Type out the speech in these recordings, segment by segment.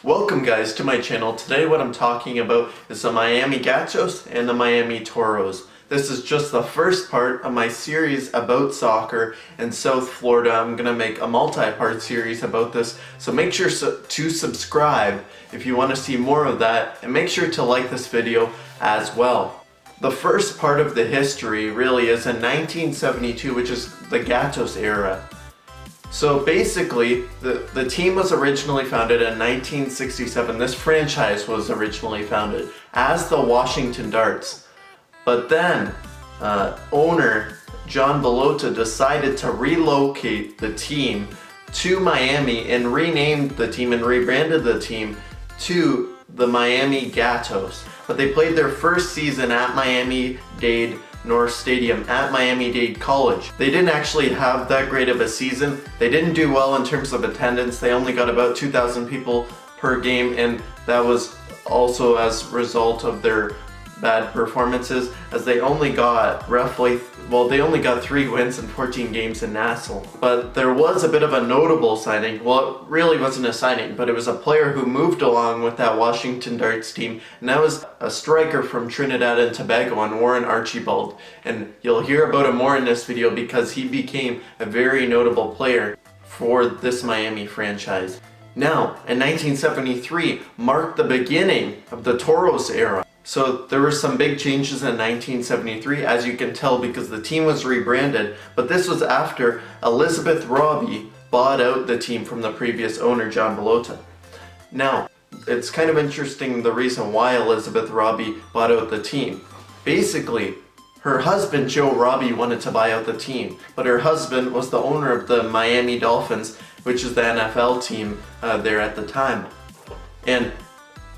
Welcome guys to my channel. Today what I'm talking about is the Miami Gatos and the Miami Toros. This is just the first part of my series about soccer in South Florida. I'm going to make a multi-part series about this, so make sure to subscribe if you want to see more of that, and make sure to like this video as well. The first part of the history really is in 1972, which is the Gatos Era. So basically, the team was originally founded in 1967. This franchise was originally founded as the Washington Darts. But then, owner John Bellota decided to relocate the team to Miami and renamed the team and rebranded the team to the Miami Gatos. But they played their first season at Miami-Dade North Stadium at Miami-Dade College. They didn't actually have that great of a season. They didn't do well in terms of attendance. They only got about 2,000 people per game, and that was also as a result of their bad performances, as they only got they only got 3 wins in 14 games in NASL. But there was a bit of a notable signing. Well, it really wasn't a signing, but it was a player who moved along with that Washington Darts team, and that was a striker from Trinidad and Tobago, and Warren Archibald. And you'll hear about him more in this video because he became a very notable player for this Miami franchise. Now, in 1973 marked the beginning of the Toros Era. So there were some big changes in 1973, as you can tell, because the team was rebranded, but this was after Elizabeth Robbie bought out the team from the previous owner, John Bellota. Now, it's kind of interesting the reason why Elizabeth Robbie bought out the team. Basically, her husband, Joe Robbie, wanted to buy out the team, but her husband was the owner of the Miami Dolphins, which is the NFL team there at the time. And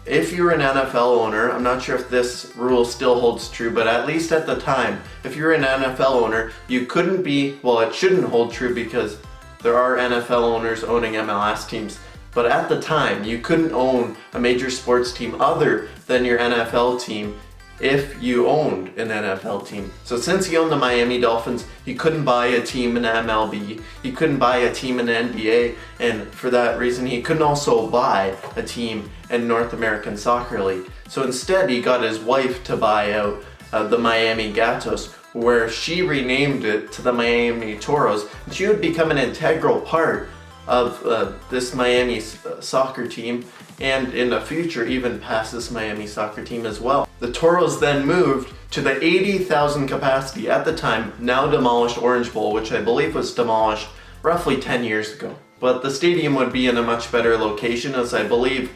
if you're an NFL owner, I'm not sure if this rule still holds true, but at least at the time, if you're an NFL owner, you couldn't be, well, it shouldn't hold true because there are NFL owners owning MLS teams, but at the time, you couldn't own a major sports team other than your NFL team if you owned an NFL team. So since he owned the Miami Dolphins, he couldn't buy a team in MLB, he couldn't buy a team in the NBA, and for that reason he couldn't also buy a team in North American Soccer League. So instead he got his wife to buy out the Miami Gatos, where she renamed it to the Miami Toros, and she would become an integral part of this Miami soccer team, and in the future even past this Miami soccer team as well. The Toros then moved to the 80,000 capacity at the time, now demolished Orange Bowl, which I believe was demolished roughly 10 years ago. But the stadium would be in a much better location, as I believe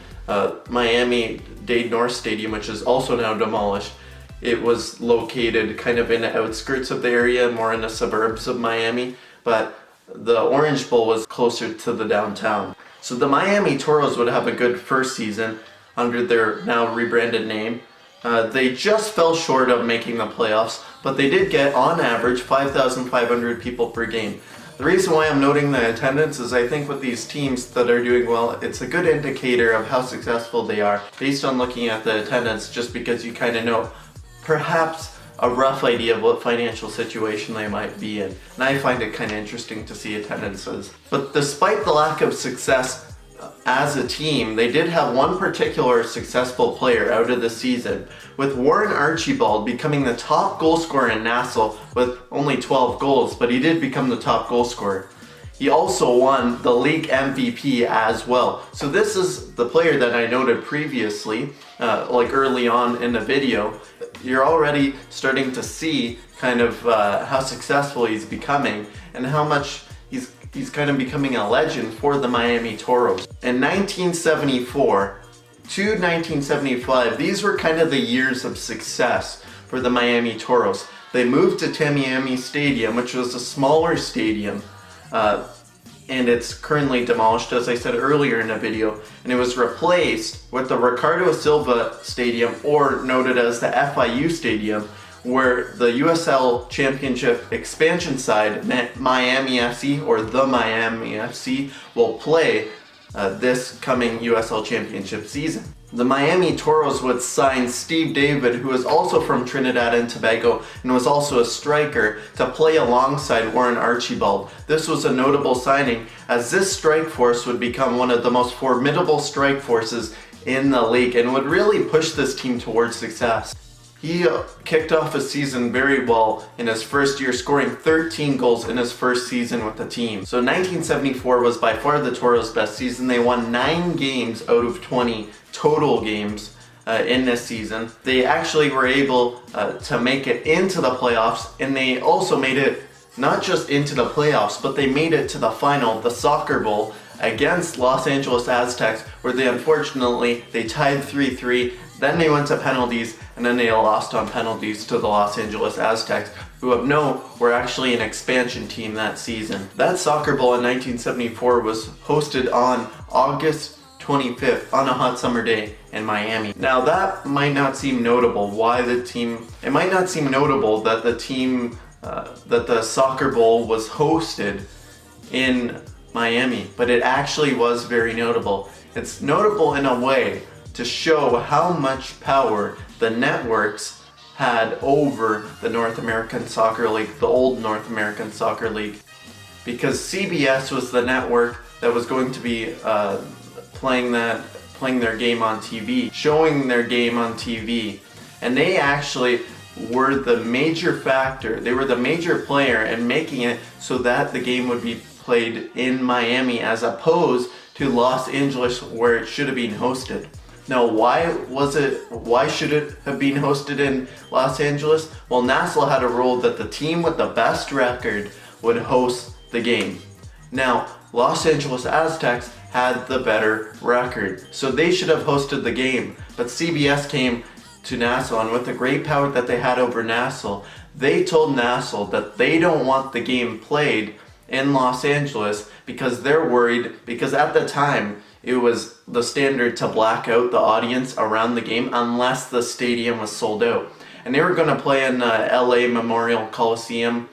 Miami-Dade North Stadium, which is also now demolished, it was located kind of in the outskirts of the area, more in the suburbs of Miami, but the Orange Bowl was closer to the downtown. So the Miami Toros would have a good first season under their now rebranded name. They just fell short of making the playoffs, but they did get, on average, 5,500 people per game. The reason why I'm noting the attendance is I think with these teams that are doing well, it's a good indicator of how successful they are based on looking at the attendance, just because you kind of know perhaps a rough idea of what financial situation they might be in. And I find it kind of interesting to see attendances. But despite the lack of success as a team, they did have one particular successful player out of the season, with Warren Archibald becoming the top goal scorer in NASL with only 12 goals, but he did become the top goal scorer. He also won the league MVP as well. So this is the player that I noted previously, like early on in the video. You're already starting to see kind of how successful he's becoming and how much he's kind of becoming a legend for the Miami Toros. In 1974 to 1975, these were kind of the years of success for the Miami Toros. They moved to Miami Stadium, which was a smaller stadium, and it's currently demolished, as I said earlier in the video, and it was replaced with the Ricardo Silva Stadium, or noted as the FIU Stadium, where the USL Championship expansion side, Miami FC, or the Miami FC, will play this coming USL Championship season. The Miami Toros would sign Steve David, who is also from Trinidad and Tobago and was also a striker, to play alongside Warren Archibald. This was a notable signing, as this strike force would become one of the most formidable strike forces in the league and would really push this team towards success. He kicked off his season very well in his first year, scoring 13 goals in his first season with the team. So 1974 was by far the Toros' best season. They won 9 games out of 20 total games in this season. They actually were able to make it into the playoffs, and they also made it not just into the playoffs, but they made it to the final, the Soccer Bowl, against Los Angeles Aztecs, where they unfortunately tied 3-3. Then they went to penalties, and then they lost on penalties to the Los Angeles Aztecs, who of note were actually an expansion team that season. That Soccer Bowl in 1974 was hosted on August 25th on a hot summer day in Miami. Now that might not seem notable. It might not seem notable that that the Soccer Bowl was hosted in Miami, but it actually was very notable. It's notable in a way to show how much power the networks had over the North American Soccer League, the old North American Soccer League, because CBS was the network that was going to be playing their game on TV, showing their game on TV, and they actually were the major factor. They were the major player in making it so that the game would be played in Miami as opposed to Los Angeles, where it should have been hosted. Now, why should it have been hosted in Los Angeles? Well, NASL had a rule that the team with the best record would host the game. Now, Los Angeles Aztecs had the better record, so they should have hosted the game. But CBS came to NASL, and with the great power that they had over NASL, they told NASL that they don't want the game played in Los Angeles because they're worried, because at the time it was the standard to black out the audience around the game unless the stadium was sold out. And they were going to play in LA Memorial Coliseum,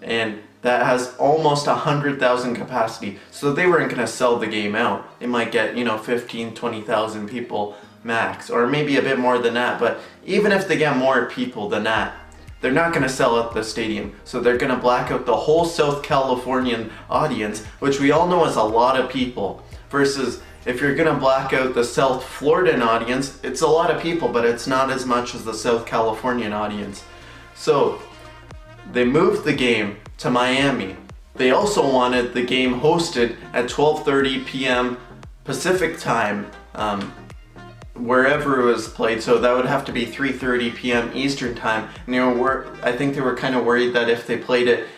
and that has almost 100,000 capacity. So they weren't going to sell the game out. They might get, 15, 20,000 people max, or maybe a bit more than that. But even if they get more people than that, they're not going to sell out the stadium. So they're going to black out the whole South Californian audience, which we all know is a lot of people, versus if you're going to black out the South Floridan audience, it's a lot of people, but it's not as much as the South Californian audience. So they moved the game to Miami. They also wanted the game hosted at 12:30 p.m. Pacific time, wherever it was played. So that would have to be 3:30 p.m. Eastern time. And I think they were kind of worried that if they played it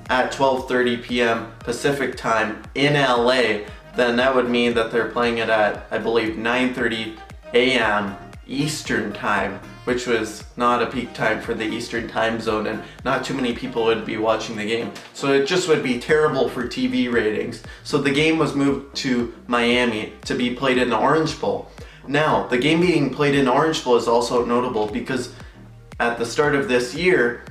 at 12:30 p.m. Pacific time in LA, then that would mean that they're playing it at, I believe, 9:30 a.m. Eastern time, which was not a peak time for the Eastern time zone, and not too many people would be watching the game. So it just would be terrible for TV ratings. So the game was moved to Miami to be played in the Orange Bowl. Now, the game being played in Orange Bowl is also notable because at the start of this year,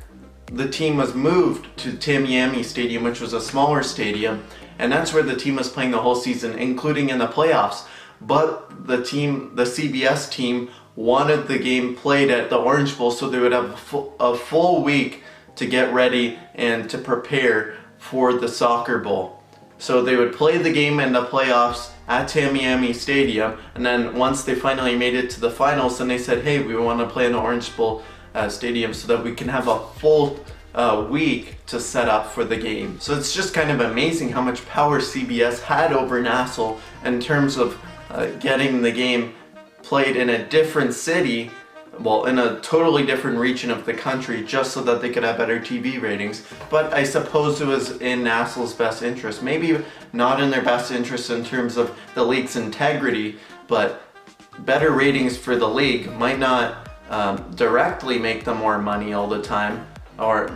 the team was moved to Tamiami Stadium, which was a smaller stadium, and that's where the team was playing the whole season, including in the playoffs. But the CBS team, wanted the game played at the Orange Bowl so they would have a full week to get ready and to prepare for the Soccer Bowl. So they would play the game in the playoffs at Tamiami Stadium, and then once they finally made it to the finals, then they said, hey, we want to play in the Orange Bowl Stadium so that we can have a full week to set up for the game. So it's just kind of amazing how much power CBS had over NASL in terms of getting the game played in a different city, well, in a totally different region of the country, just so that they could have better TV ratings. But I suppose it was in NASL's best interest. Maybe not in their best interest in terms of the league's integrity, but better ratings for the league might not directly make them more money all the time, or it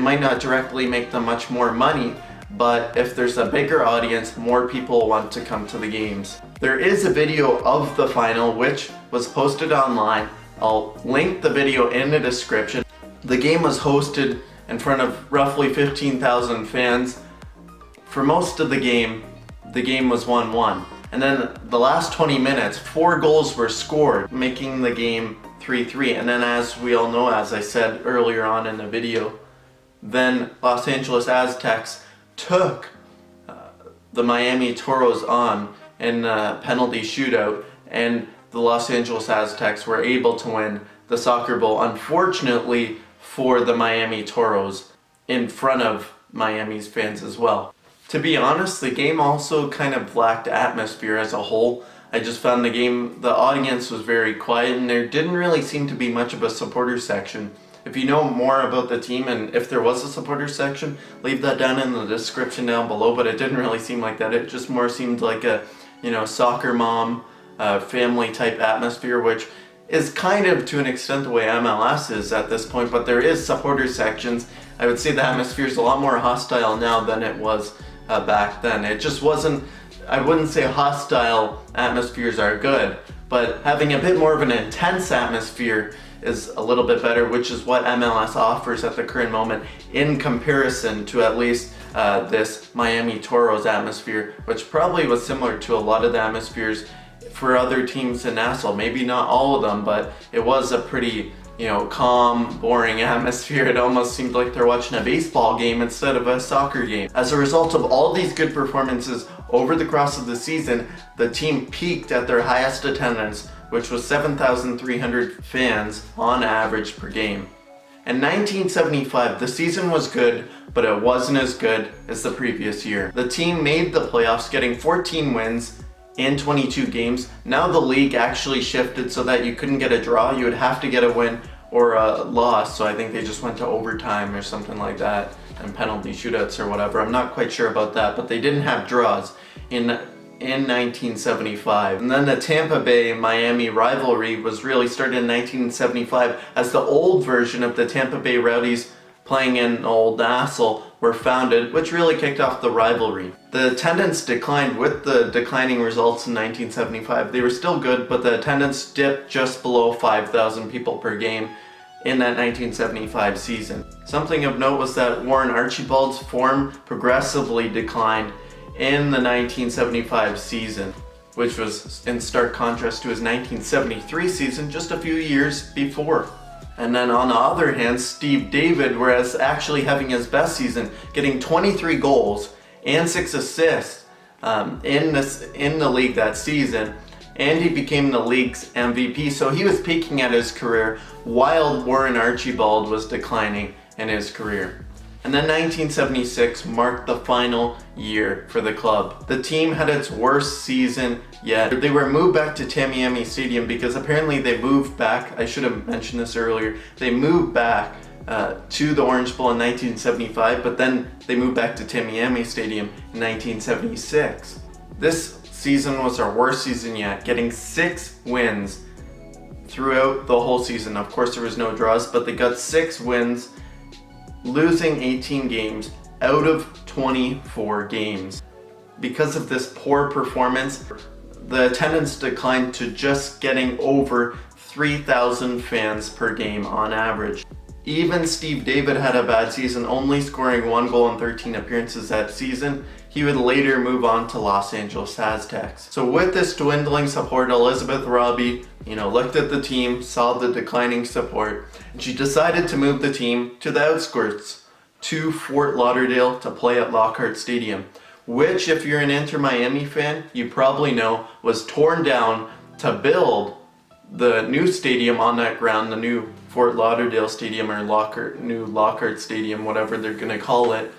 might not directly make them much more money, but if there's a bigger audience, more people want to come to the games. There is a video of the final which was posted online. I'll link the video in the description. The game was hosted in front of roughly 15,000 fans. For most of the game was 1-1. And then the last 20 minutes, 4 goals were scored, making the game 3-3. And then as we all know, as I said earlier on in the video, then Los Angeles Aztecs took the Miami Toros on in a penalty shootout, and the Los Angeles Aztecs were able to win the Soccer Bowl, unfortunately for the Miami Toros, in front of Miami's fans as well. To be honest, the game also kind of lacked atmosphere as a whole. I just found the audience was very quiet, and there didn't really seem to be much of a supporter section. If you know more about the team, and if there was a supporter section, leave that down in the description down below, but it didn't really seem like that. It just more seemed like a, soccer mom, family type atmosphere, which is kind of to an extent the way MLS is at this point, but there is supporter sections. I would say the atmosphere is a lot more hostile now than it was back then. It just wasn't, I wouldn't say hostile atmospheres are good, but having a bit more of an intense atmosphere is a little bit better, which is what MLS offers at the current moment in comparison to at least this Miami Toros atmosphere, which probably was similar to a lot of the atmospheres for other teams in NASL. Maybe not all of them, but it was a pretty calm, boring atmosphere. It almost seemed like they're watching a baseball game instead of a soccer game. As a result of all these good performances over the course of the season, the team peaked at their highest attendance, which was 7,300 fans on average per game. In 1975, the season was good, but it wasn't as good as the previous year. The team made the playoffs, getting 14 wins in 22 games. Now the league actually shifted so that you couldn't get a draw. You would have to get a win or a loss. So I think they just went to overtime or something like that, and penalty shootouts or whatever. I'm not quite sure about that, but they didn't have draws in 1975. And then the Tampa Bay Miami rivalry was really started in 1975 as the old version of the Tampa Bay Rowdies playing in old NASL were founded, which really kicked off the rivalry. The attendance declined with the declining results in 1975. They were still good, but the attendance dipped just below 5,000 people per game in that 1975 season. Something of note was that Warren Archibald's form progressively declined in the 1975 season, which was in stark contrast to his 1973 season just a few years before. And then on the other hand, Steve David was actually having his best season, getting 23 goals and 6 assists in the league that season, and he became the league's MVP. So he was peaking at his career while Warren Archibald was declining in his career. And then 1976 marked the final year for the club. The team had its worst season yet. They were moved back to Tamiami Stadium because apparently they moved back. I should have mentioned this earlier. They moved back to the Orange Bowl in 1975, but then they moved back to Tamiami Stadium in 1976. This season was our worst season yet, getting 6 wins throughout the whole season. Of course, there was no draws, but they got 6 wins, losing 18 games out of 24 games. Because of this poor performance, the attendance declined to just getting over 3,000 fans per game on average. Even Steve David had a bad season, only scoring 1 goal in 13 appearances that season. He would later move on to Los Angeles Aztecs. So with this dwindling support, Elizabeth Robbie, looked at the team, saw the declining support, and she decided to move the team to the outskirts, to Fort Lauderdale to play at Lockhart Stadium, which, if you're an Inter Miami fan, you probably know was torn down to build the new stadium on that ground, the new Fort Lauderdale Stadium, or new Lockhart Stadium, whatever they're gonna call it,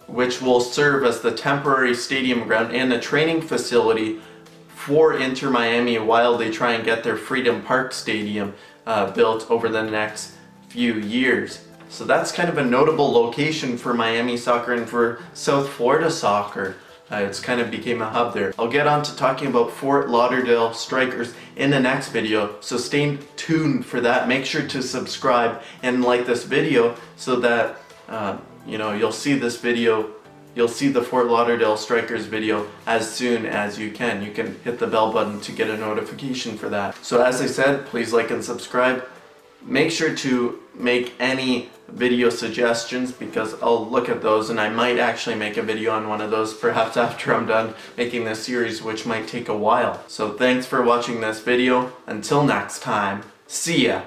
which will serve as the temporary stadium ground and a training facility for Inter Miami while they try and get their Freedom Park Stadium built over the next few years. So that's kind of a notable location for Miami soccer and for South Florida soccer. It's kind of became a hub there. I'll get on to talking about Fort Lauderdale Strikers in the next video, so stay tuned for that. Make sure to subscribe and like this video so that you'll see this video, you'll see the Fort Lauderdale Strikers video as soon as you can. You can hit the bell button to get a notification for that. So as I said, please like and subscribe. Make sure to make any video suggestions because I'll look at those and I might actually make a video on one of those perhaps after I'm done making this series, which might take a while. So thanks for watching this video. Until next time, see ya!